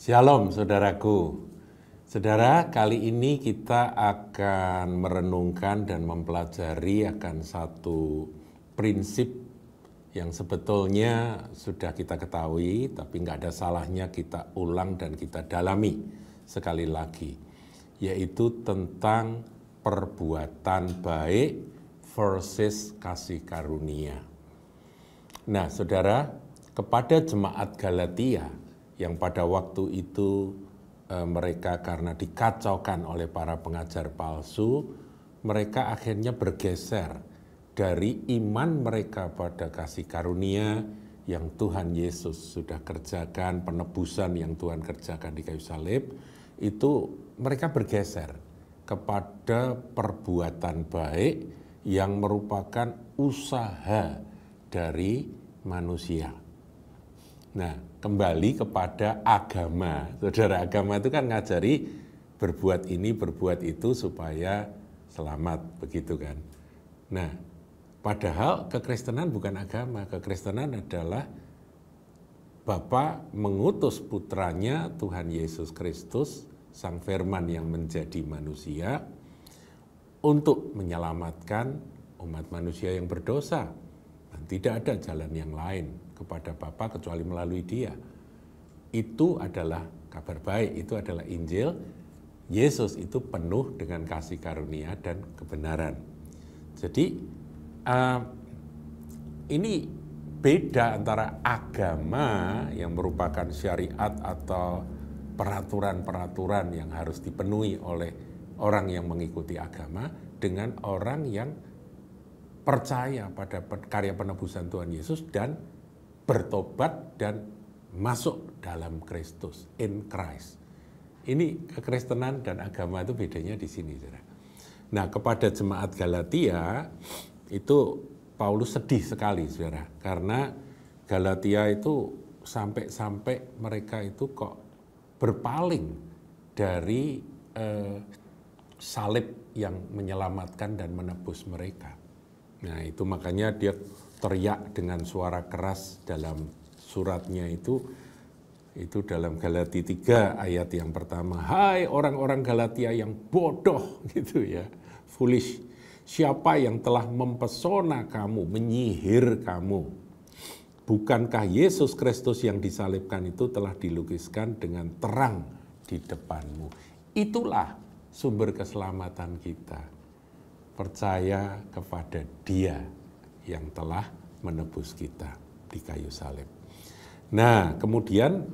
Shalom saudaraku. Saudara, kali ini kita akan merenungkan dan mempelajari akan satu prinsip yang sebetulnya sudah kita ketahui, tapi nggak ada salahnya kita ulang dan kita dalami sekali lagi, yaitu tentang perbuatan baik versus kasih karunia. Nah, saudara, kepada jemaat Galatia yang pada waktu itu mereka karena dikacaukan oleh para pengajar palsu, mereka akhirnya bergeser dari iman mereka pada kasih karunia yang Tuhan Yesus sudah kerjakan, penebusan yang Tuhan kerjakan di kayu salib, itu mereka bergeser kepada perbuatan baik yang merupakan usaha dari manusia. Nah, kembali kepada agama. Saudara, agama itu kan ngajari berbuat ini, berbuat itu supaya selamat, begitu kan. Nah, padahal kekristenan bukan agama. Kekristenan adalah Bapa mengutus putranya Tuhan Yesus Kristus, Sang Firman yang menjadi manusia, untuk menyelamatkan umat manusia yang berdosa. Dan tidak ada jalan yang lain kepada Bapa kecuali melalui Dia. Itu adalah kabar baik, itu adalah Injil. Yesus itu penuh dengan kasih karunia dan kebenaran. Jadi ini beda antara agama yang merupakan syariat atau peraturan-peraturan yang harus dipenuhi oleh orang yang mengikuti agama dengan orang yang percaya pada karya penebusan Tuhan Yesus dan bertobat dan masuk dalam Kristus, in Christ. Ini kekristenan dan agama itu bedanya di sini, saudara. Nah, kepada jemaat Galatia itu Paulus sedih sekali, saudara, karena Galatia itu sampai mereka itu kok berpaling dari salib yang menyelamatkan dan menebus mereka. Nah, itu makanya dia teriak dengan suara keras dalam suratnya itu dalam Galatia 3 ayat yang pertama. Hai orang-orang Galatia yang bodoh, gitu ya, foolish. Siapa yang telah mempesona kamu, menyihir kamu? Bukankah Yesus Kristus yang disalibkan itu telah dilukiskan dengan terang di depanmu? Itulah sumber keselamatan kita. Percaya kepada Dia yang telah menebus kita di kayu salib. Nah, kemudian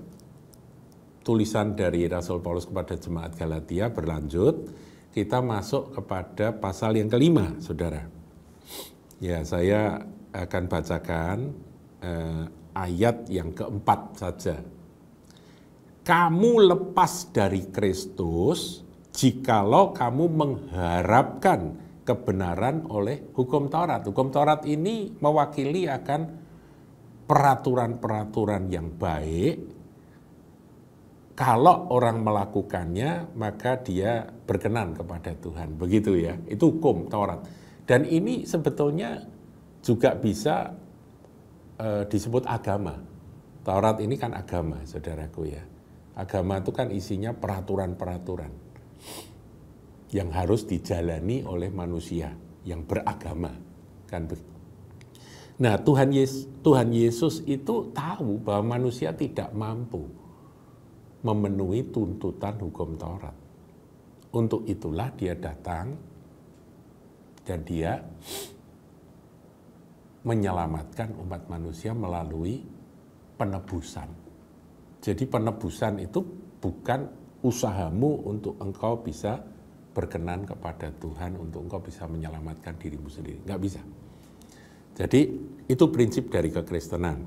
tulisan dari Rasul Paulus kepada jemaat Galatia berlanjut, kita masuk kepada pasal yang kelima, saudara. Ya, saya akan bacakan ayat yang keempat saja. Kamu lepas dari Kristus jikalau kamu mengharapkan kebenaran oleh hukum Taurat. Hukum Taurat ini mewakili akan peraturan-peraturan yang baik. Kalau orang melakukannya, maka dia berkenan kepada Tuhan. Begitu ya, itu hukum Taurat. Dan ini sebetulnya juga bisa disebut agama. Taurat ini kan agama, saudaraku ya. Agama itu kan isinya peraturan-peraturan yang harus dijalani oleh manusia yang beragama, kan begitu. Nah, Tuhan Yesus itu tahu bahwa manusia tidak mampu memenuhi tuntutan hukum Taurat. Untuk itulah Dia datang dan Dia menyelamatkan umat manusia melalui penebusan. Jadi penebusan itu bukan usahamu untuk engkau bisa berkenan kepada Tuhan, untuk engkau bisa menyelamatkan dirimu sendiri. Nggak bisa. Jadi itu prinsip dari kekristenan.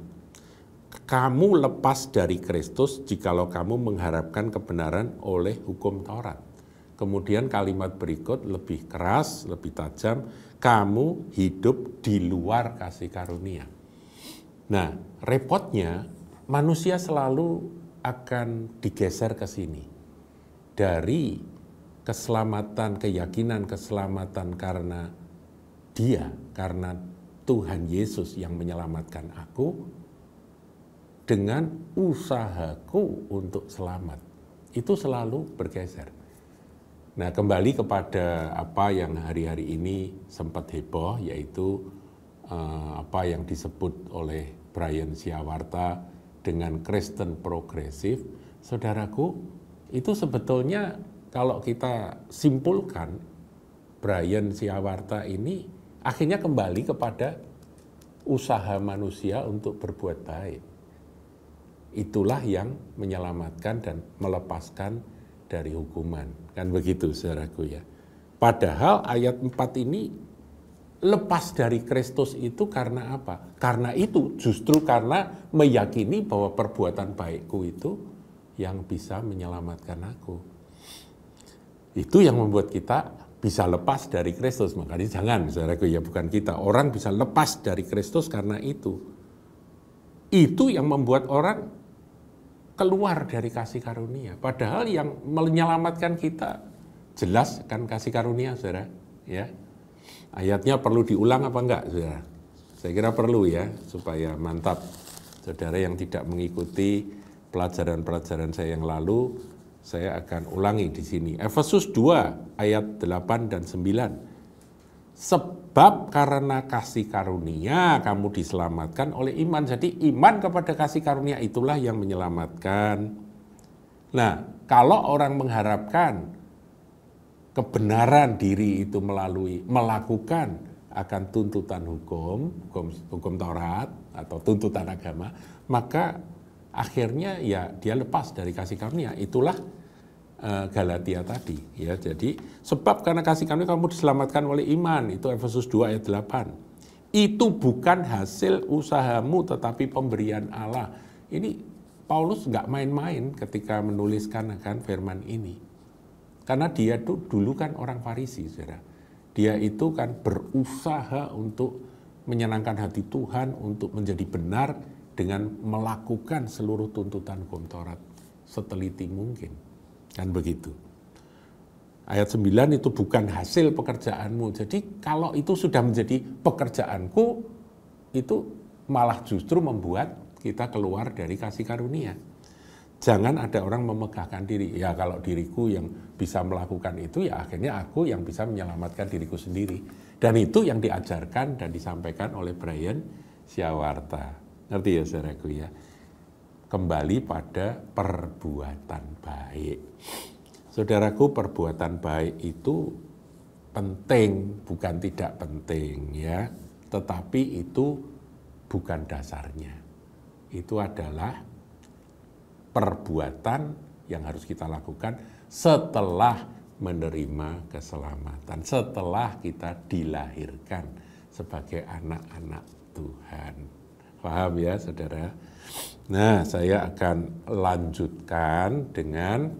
Kamu lepas dari Kristus jikalau kamu mengharapkan kebenaran oleh hukum Taurat. Kemudian kalimat berikut lebih keras, lebih tajam, kamu hidup di luar kasih karunia. Nah, repotnya manusia selalu akan digeser ke sini. Dari keselamatan, keyakinan keselamatan karena Dia, karena Tuhan Yesus yang menyelamatkan aku, dengan usahaku untuk selamat. Itu selalu bergeser. Nah, kembali kepada apa yang hari-hari ini sempat heboh, yaitu apa yang disebut oleh Brian Siawarta dengan Kristen progresif. Saudaraku, itu sebetulnya kalau kita simpulkan, Brian Siawarta ini akhirnya kembali kepada usaha manusia untuk berbuat baik. Itulah yang menyelamatkan dan melepaskan dari hukuman. Kan begitu, saudaraku ya. Padahal ayat 4 ini lepas dari Kristus itu karena apa? Karena itu, justru karena meyakini bahwa perbuatan baikku itu yang bisa menyelamatkan aku. Itu yang membuat kita bisa lepas dari Kristus. Makanya jangan, saudaraku ya, bukan kita. Orang bisa lepas dari Kristus karena itu. Itu yang membuat orang keluar dari kasih karunia. Padahal yang menyelamatkan kita jelas kan kasih karunia, saudara. Ya, ayatnya perlu diulang apa enggak, saudara? Saya kira perlu ya, supaya mantap. Saudara yang tidak mengikuti pelajaran-pelajaran saya yang lalu, saya akan ulangi di sini. Efesus 2 ayat 8 dan 9. Sebab karena kasih karunia kamu diselamatkan oleh iman. Jadi iman kepada kasih karunia itulah yang menyelamatkan. Nah, kalau orang mengharapkan kebenaran diri itu melalui melakukan akan tuntutan hukum Taurat atau tuntutan agama, maka akhirnya ya dia lepas dari kasih karunia. Itulah Galatia tadi ya. Jadi sebab karena kasih karunia kamu diselamatkan oleh iman, itu Efesus 2 ayat 8. Itu bukan hasil usahamu tetapi pemberian Allah. Ini Paulus nggak main-main ketika menuliskan akan firman ini. Karena dia tuh dulu kan orang Farisi, saudara. Dia itu kan berusaha untuk menyenangkan hati Tuhan, untuk menjadi benar dengan melakukan seluruh tuntutan hukum Taurat seteliti mungkin. Kan begitu. Ayat 9 itu bukan hasil pekerjaanmu. Jadi kalau itu sudah menjadi pekerjaanku, itu malah justru membuat kita keluar dari kasih karunia. Jangan ada orang memegahkan diri. Ya kalau diriku yang bisa melakukan itu, ya akhirnya aku yang bisa menyelamatkan diriku sendiri. Dan itu yang diajarkan dan disampaikan oleh Brian Siawarta. Ngerti ya saudaraku ya? Kembali pada perbuatan baik. Saudaraku, perbuatan baik itu penting, bukan tidak penting ya. Tetapi itu bukan dasarnya. Itu adalah perbuatan yang harus kita lakukan setelah menerima keselamatan, setelah kita dilahirkan sebagai anak-anak Tuhan. Paham ya, saudara? Nah, saya akan lanjutkan dengan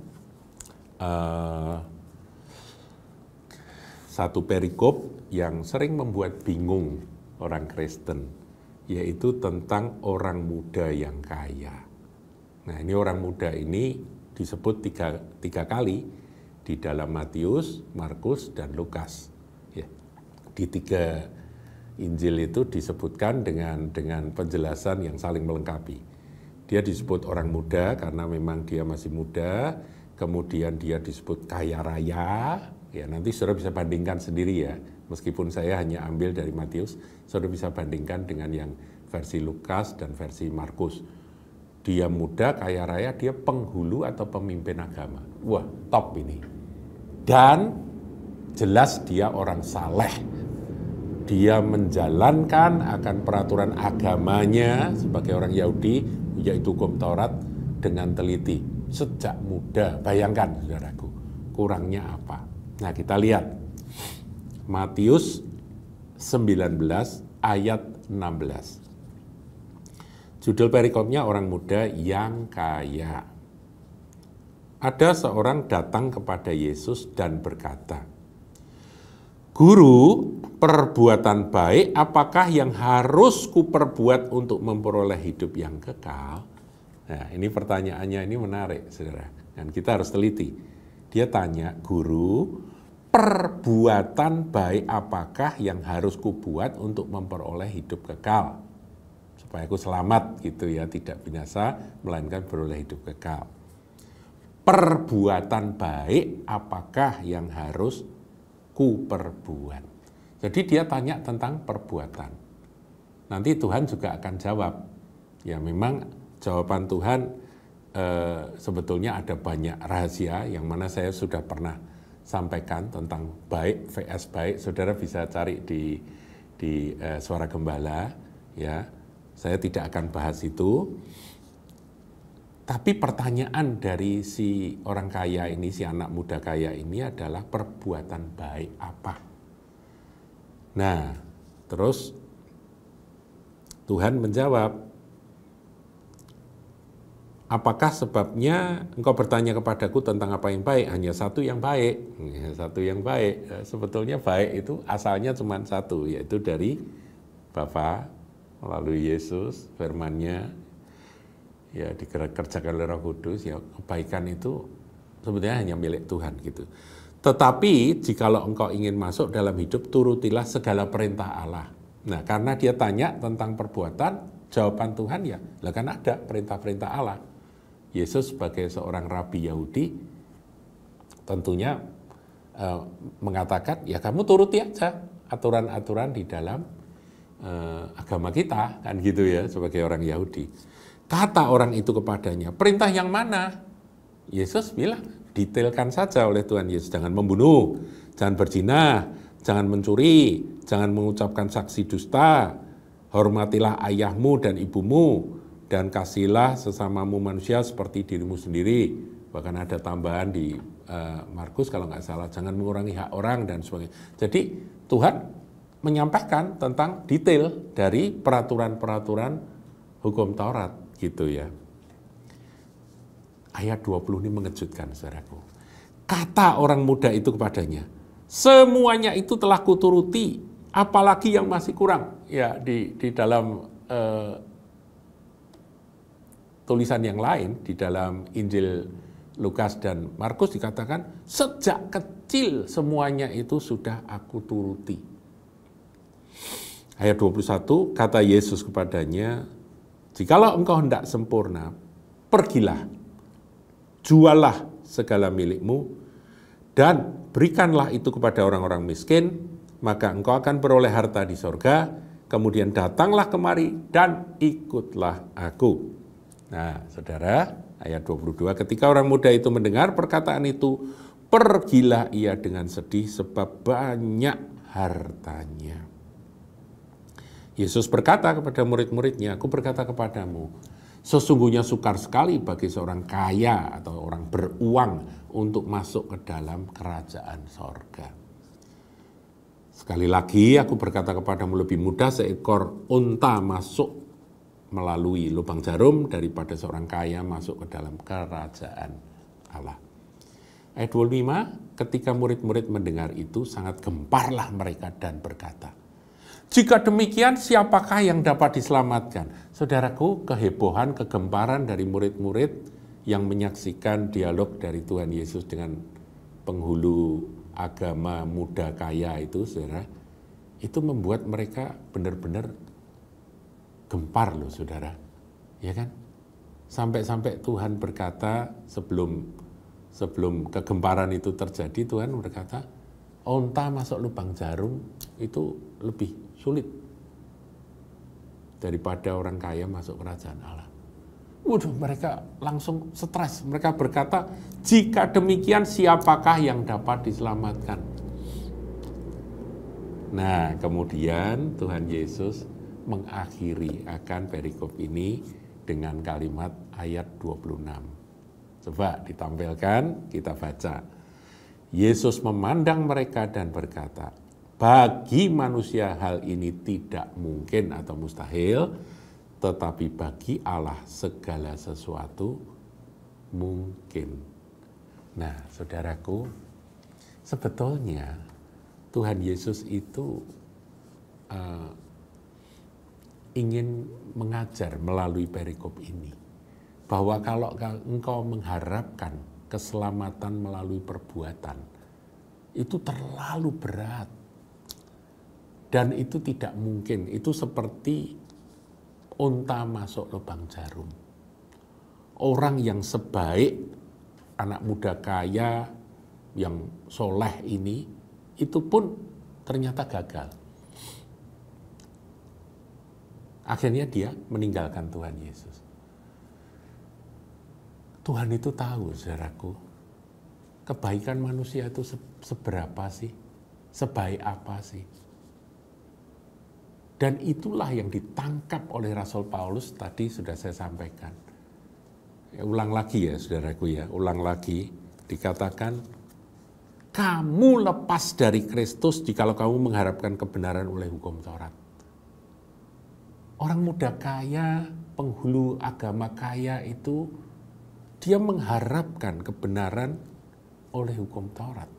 satu perikop yang sering membuat bingung orang Kristen, yaitu tentang orang muda yang kaya. Nah, ini orang muda ini disebut tiga kali di dalam Matius, Markus, dan Lukas. Ya, di 3 Injil itu disebutkan dengan penjelasan yang saling melengkapi. Dia disebut orang muda karena memang dia masih muda, kemudian dia disebut kaya raya. Ya, nanti saudara bisa bandingkan sendiri ya, meskipun saya hanya ambil dari Matius, saudara bisa bandingkan dengan yang versi Lukas dan versi Markus. Dia muda, kaya raya, dia penghulu atau pemimpin agama. Wah, top ini. Dan jelas dia orang saleh. Dia menjalankan akan peraturan agamanya sebagai orang Yahudi, yaitu hukum Taurat, dengan teliti. Sejak muda, bayangkan saudaraku, kurangnya apa? Nah, kita lihat. Matius 19 ayat 16. Judul perikopnya orang muda yang kaya. Ada seorang datang kepada Yesus dan berkata, "Guru, perbuatan baik apakah yang harus kuperbuat untuk memperoleh hidup yang kekal?" Nah, ini pertanyaannya ini menarik, saudara. Dan kita harus teliti. Dia tanya, "Guru, perbuatan baik apakah yang harus kubuat untuk memperoleh hidup kekal?" supaya aku selamat gitu ya, tidak binasa melainkan beroleh hidup kekal. Perbuatan baik apakah yang harus ku perbuat? Jadi dia tanya tentang perbuatan. Nanti Tuhan juga akan jawab. Ya memang jawaban Tuhan sebetulnya ada banyak rahasia yang mana saya sudah pernah sampaikan tentang baik vs baik. Saudara bisa cari di Suara Gembala, ya. Saya tidak akan bahas itu. Tapi pertanyaan dari si orang kaya ini, si anak muda kaya ini adalah perbuatan baik apa? Nah, terus Tuhan menjawab, apakah sebabnya engkau bertanya kepadaku tentang apa yang baik? Hanya satu yang baik. Ya, satu yang baik. Sebetulnya baik itu asalnya cuma satu, yaitu dari Bapa melalui Yesus, firman-Nya, ya dikerjakan oleh Roh Kudus. Ya kebaikan itu sebetulnya hanya milik Tuhan gitu. Tetapi jikalau engkau ingin masuk dalam hidup, turutilah segala perintah Allah. Nah, karena dia tanya tentang perbuatan, jawaban Tuhan ya, lah kan ada perintah-perintah Allah. Yesus sebagai seorang rabi Yahudi tentunya mengatakan, ya kamu turuti aja aturan-aturan di dalam agama kita, kan gitu ya, sebagai orang Yahudi. Kata orang itu kepadanya, perintah yang mana? Yesus bilang, detailkan saja oleh Tuhan Yesus, jangan membunuh, jangan berzina, jangan mencuri, jangan mengucapkan saksi dusta, hormatilah ayahmu dan ibumu, dan kasihlah sesamamu manusia seperti dirimu sendiri. Bahkan ada tambahan di Markus kalau nggak salah, jangan mengurangi hak orang dan sebagainya. Jadi Tuhan menyampaikan tentang detail dari peraturan-peraturan hukum Taurat gitu ya. Ayat 20 ini mengejutkan, saudaraku. Kata orang muda itu kepadanya, semuanya itu telah kuturuti, apalagi yang masih kurang. Ya di dalam tulisan yang lain, di dalam Injil Lukas dan Markus dikatakan, sejak kecil semuanya itu sudah aku turuti. Ayat 21, kata Yesus kepadanya, jikalau engkau hendak sempurna, pergilah, jualah segala milikmu, dan berikanlah itu kepada orang-orang miskin, maka engkau akan beroleh harta di sorga, kemudian datanglah kemari dan ikutlah aku. Nah, saudara, ayat 22, ketika orang muda itu mendengar perkataan itu, pergilah ia dengan sedih sebab banyak hartanya. Yesus berkata kepada murid-muridnya, aku berkata kepadamu, sesungguhnya sukar sekali bagi seorang kaya atau orang beruang untuk masuk ke dalam kerajaan sorga. Sekali lagi aku berkata kepadamu, lebih mudah seekor unta masuk melalui lubang jarum daripada seorang kaya masuk ke dalam kerajaan Allah. Ayat 25, ketika murid-murid mendengar itu sangat gemparlah mereka dan berkata, jika demikian siapakah yang dapat diselamatkan? Saudaraku, kehebohan, kegemparan dari murid-murid yang menyaksikan dialog dari Tuhan Yesus dengan penghulu agama muda kaya itu, saudara, itu membuat mereka benar-benar gempar loh, saudara, ya kan? Sampai-sampai Tuhan berkata sebelum kegemparan itu terjadi, Tuhan berkata, unta masuk lubang jarum itu lebih sulit daripada orang kaya masuk kerajaan Allah. Waduh, mereka langsung stres. Mereka berkata, jika demikian siapakah yang dapat diselamatkan? Nah, kemudian Tuhan Yesus mengakhiri akan perikop ini dengan kalimat ayat 26. Coba ditampilkan, kita baca. Yesus memandang mereka dan berkata, bagi manusia hal ini tidak mungkin atau mustahil, tetapi bagi Allah segala sesuatu mungkin. Nah, saudaraku, sebetulnya Tuhan Yesus itu ingin mengajar melalui perikop ini, bahwa kalau engkau mengharapkan keselamatan melalui perbuatan, itu terlalu berat. Dan itu tidak mungkin, itu seperti unta masuk lubang jarum. Orang yang sebaik anak muda kaya yang soleh ini, itu pun ternyata gagal. Akhirnya dia meninggalkan Tuhan Yesus. Tuhan itu tahu, saudaraku, kebaikan manusia itu seberapa sih? Sebaik apa sih? Dan itulah yang ditangkap oleh Rasul Paulus tadi sudah saya sampaikan. Ya, ulang lagi ya saudaraku ya, ulang lagi. Dikatakan, kamu lepas dari Kristus jikalau kamu mengharapkan kebenaran oleh hukum Taurat. Orang muda kaya, penghulu agama kaya itu, dia mengharapkan kebenaran oleh hukum Taurat.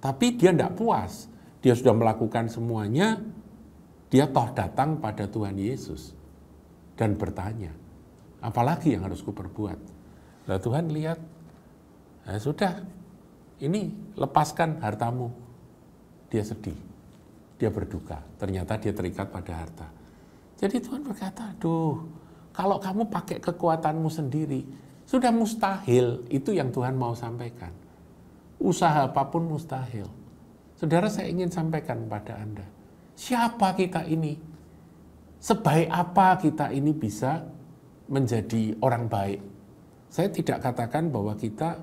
Tapi dia tidak puas. Dia sudah melakukan semuanya, dia toh datang pada Tuhan Yesus dan bertanya, apalagi yang harus kuperbuat? Nah, Tuhan lihat, nah, sudah, ini lepaskan hartamu. Dia sedih, dia berduka, ternyata dia terikat pada harta. Jadi Tuhan berkata, aduh, kalau kamu pakai kekuatanmu sendiri, sudah mustahil. Itu yang Tuhan mau sampaikan. Usaha apapun mustahil. Saudara, saya ingin sampaikan pada Anda, siapa kita ini? Sebaik apa kita ini bisa menjadi orang baik? Saya tidak katakan bahwa kita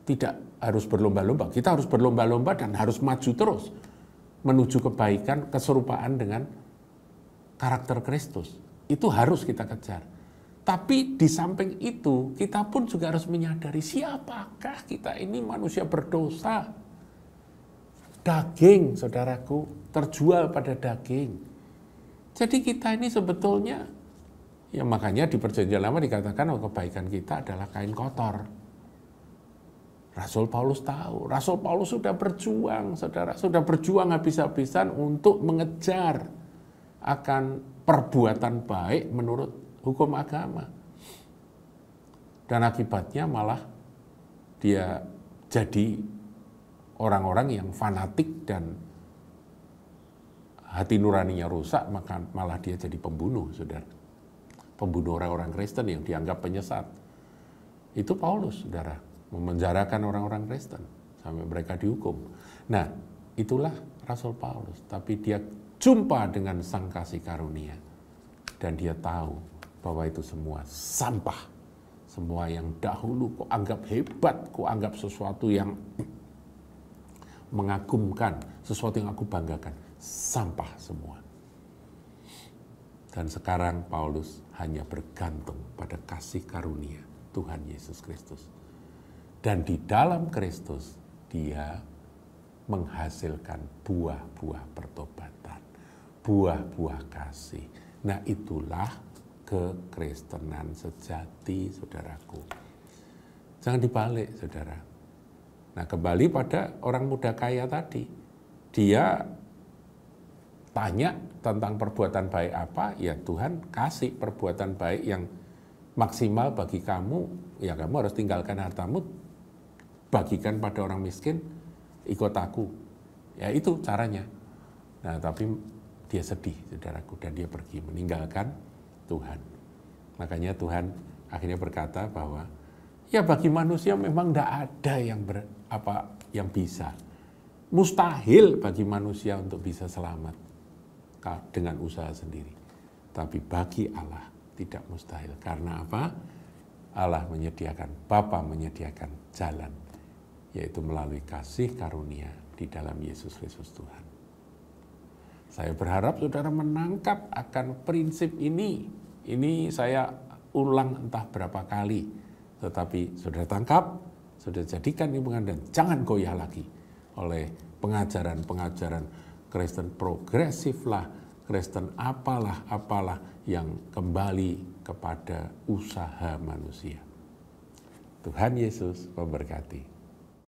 tidak harus berlomba-lomba. Kita harus berlomba-lomba dan harus maju terus menuju kebaikan, keserupaan dengan karakter Kristus. Itu harus kita kejar. Tapi di samping itu, kita pun juga harus menyadari siapakah kita ini, manusia berdosa. Daging, saudaraku, terjual pada daging. Jadi kita ini sebetulnya, ya makanya di Perjanjian Lama dikatakan bahwa kebaikan kita adalah kain kotor. Rasul Paulus tahu, Rasul Paulus sudah berjuang, saudara, sudah berjuang habis-habisan untuk mengejar akan perbuatan baik menurut hukum agama. Dan akibatnya malah dia jadi orang-orang yang fanatik dan hati nuraninya rusak, maka malah dia jadi pembunuh, saudara. Pembunuh orang-orang Kristen yang dianggap penyesat. Itu Paulus, saudara, memenjarakan orang-orang Kristen sampai mereka dihukum. Nah, itulah Rasul Paulus. Tapi dia jumpa dengan Sang Kasih Karunia. Dan dia tahu bahwa itu semua sampah. Semua yang dahulu kau anggap hebat, kau anggap sesuatu yang mengagumkan, sesuatu yang aku banggakan, sampah semua. Dan sekarang Paulus hanya bergantung pada kasih karunia Tuhan Yesus Kristus. Dan di dalam Kristus dia menghasilkan buah-buah pertobatan, buah-buah kasih. Nah, itulah kekristenan sejati, saudaraku. Jangan dibalik, saudara. Nah, kembali pada orang muda kaya tadi. Dia tanya tentang perbuatan baik apa, ya Tuhan kasih perbuatan baik yang maksimal bagi kamu, ya kamu harus tinggalkan hartamu, bagikan pada orang miskin, ikut aku. Ya itu caranya. Nah, tapi dia sedih, saudaraku, dan dia pergi meninggalkan Tuhan. Makanya Tuhan akhirnya berkata bahwa ya bagi manusia memang tidak ada yang bisa. Mustahil bagi manusia untuk bisa selamat dengan usaha sendiri. Tapi bagi Allah tidak mustahil. Karena apa? Allah menyediakan, Bapa menyediakan jalan, yaitu melalui kasih karunia di dalam Yesus Kristus Tuhan. Saya berharap saudara menangkap akan prinsip ini. Ini saya ulang entah berapa kali. Tetapi saudara tangkap, saudara jadikan hubungan dan jangan goyah lagi oleh pengajaran-pengajaran Kristen progresif lah, Kristen apalah yang kembali kepada usaha manusia. Tuhan Yesus memberkati.